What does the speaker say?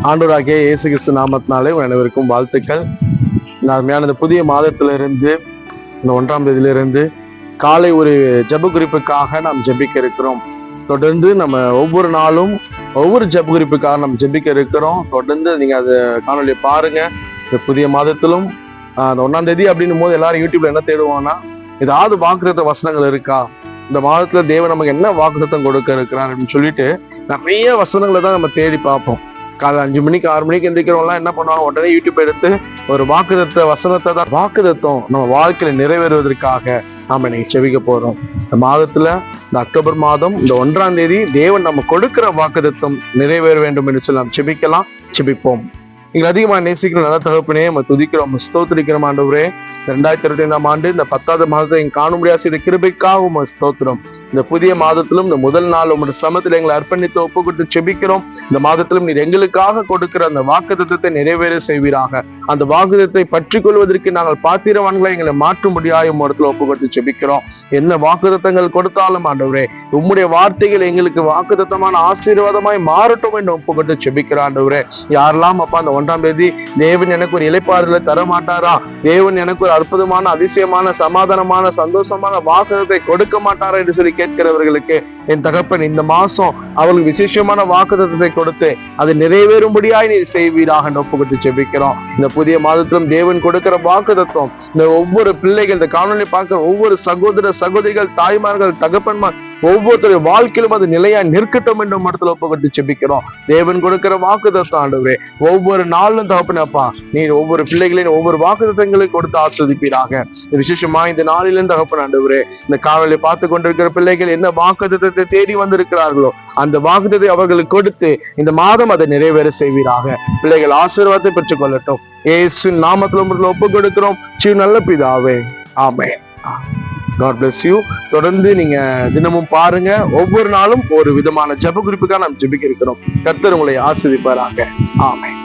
ஆண்டவராகிய இயேசு கிறிஸ்து நாமத்தினாலே அனைவருக்கும் வாழ்த்துக்கள். இந்த அருமையான இந்த புதிய மாதத்திலிருந்து, இந்த 1ஆம் தேதியிலிருந்து காலை ஒரு ஜெப குறிப்புக்காக நாம் ஜெபிக்க இருக்கிறோம். தொடர்ந்து நம்ம ஒவ்வொரு நாளும் ஒவ்வொரு ஜெப குறிப்புக்காக நம்ம ஜெபிக்க இருக்கிறோம். தொடர்ந்து நீங்க அதை காணொலியை பாருங்க. இந்த புதிய மாதத்திலும் அந்த 1ஆம் தேதி அப்படின்னும் போது எல்லாரும் யூடியூப்ல என்ன தேடுவோம்னா, ஏதாவது வாக்குத்தத்த வசனங்கள் இருக்கா, இந்த மாதத்துல தேவன் நமக்கு என்ன வாக்குத்தத்தம் கொடுக்க இருக்கிறார் அப்படின்னு சொல்லிட்டு நிறைய வசனங்களை தான் நம்ம தேடி பார்ப்போம். காலை 5 மணிக்கு 6 மணிக்கு எந்திரிக்கிறவங்கலாம் என்ன பண்ணுவாங்க, உடனே யூடியூப் எடுத்து ஒரு வாக்குத்தத்த வசனத்தை தான், வாக்குத்தத்தம் நம்ம வாழ்க்கையில நிறைவேறுவதற்காக நாம இன்னைக்கு செபிக்க போறோம். இந்த மாதத்துல, இந்த அக்டோபர் மாதம், இந்த 1ஆம் தேதி தேவன் நம்ம கொடுக்கிற வாக்குத்தத்தம் நிறைவேற வேண்டும் என்று சொல்லி நாம் செபிப்போம். எங்களை அதிகமாக நேசிக்கிற நல்ல தகப்பனே, நம்ம துதிக்கிறோம், ஸ்தோத்திரிக்கிறோம். ஆண்டவரே, 2025ஆம் ஆண்டு இந்த 10வது மாதத்தை எங்க காண முடியாத செய்த கிருபைக்காக ஸ்தோத்திரம். இந்த புதிய மாதத்திலும் இந்த முதல் நாள் உங்களுடைய சமத்தில் எங்களை அர்ப்பணித்து ஒப்புக்கொண்டு செபிக்கிறோம். இந்த மாதத்திலும் நீர் எங்களுக்காக கொடுக்கிற அந்த வாக்குத்தத்தத்தை நிறைவேற செய்வீராக. அந்த வாக்குத்தத்தை பற்றி கொள்வதற்கு நாங்கள் பாத்திரவான்களை எங்களை மாற்ற முடியாத இடத்துல ஒப்புக்கொண்டு செபிக்கிறோம். என்ன வாக்குத்தத்தங்கள் கொடுத்தாலும் ஆண்டவரே, உம்முடைய வார்த்தைகள் எங்களுக்கு வாக்குத்தத்தமான ஆசீர்வாதமாய் மாறட்டும் என்று ஒப்புக்கொண்டு செபிக்கிறோம். ஆண்டவரே, யாரெல்லாம் அப்பா அந்த 1ஆம் தேதி தேவன் எனக்கு ஒரு இளைப்பாறுதலை தர மாட்டாரா, தேவன் எனக்கு ஒரு அற்புதமான அதிசயமான சமாதானமான சந்தோஷமான வாக்குத்தத்தை கொடுக்க மாட்டாரா என்று சொல்லி கேட்கிறவர்களுக்கு என் தகப்பன் இந்த மாசம் அவர்களுக்கு விசேஷமான வாக்குத்தத்தை கொடுத்து அது நிறைவேறும்படியாய் நீர் செய்வீராக ஒப்புக்கொண்டு செபிக்கிறோம். இந்த புதிய மாதத்திலும் தேவன் கொடுக்கிற வாக்குத்தத்தம் இந்த ஒவ்வொரு பிள்ளைகள், இந்த காணொலி பார்க்கிற ஒவ்வொரு சகோதர சகோதரிகள், தாய்மார்கள், தகப்பன்மார் ஒவ்வொருத்தருடைய வாழ்க்கையிலும் அது நிலையா நிற்கட்டும் என்ற மரத்துல ஒப்புக்கொண்டு செபிக்கிறோம். தேவன் கொடுக்கிற வாக்குத்தத்தம் ஆண்டவரே, ஒவ்வொரு நாளும் தகப்பனப்பா நீர் ஒவ்வொரு பிள்ளைகளையும் ஒவ்வொரு வாக்குத்தத்தங்களையும் கொடுத்து ஆஸ்வதிப்பீராக. விசேஷமா இந்த நாளிலும் தகப்பன் ஆண்டவரே, இந்த காணொலியை பார்த்து கொண்டிருக்கிற பிள்ளைகள் என்ன வாக்குத்தத்தத்தை தேடி வந்திருக்கிறார்களோ அந்த வாக்குத்தத்தை அவர்களுக்கு கொடுத்து இந்த மாதம் அதை நிறைவேற செய்வீராக. பிள்ளைகள் ஆசீர்வாதத்தை பெற்றுக் கொள்ளட்டும். இயேசு நாமத்தில் ஒப்பு கொடுக்கிறோம் நல்ல பிதாவே, ஆமென். God bless you. தொடர்ந்து நீங்க தினமும் பாருங்க. ஒவ்வொரு நாளும் ஒரு விதமான ஜெப குறிப்புக்காக நாம் ஜெபிக்க இருக்கிறோம். கர்த்தர் உங்களை ஆசீர்வதிப்பாராக. ஆமென்.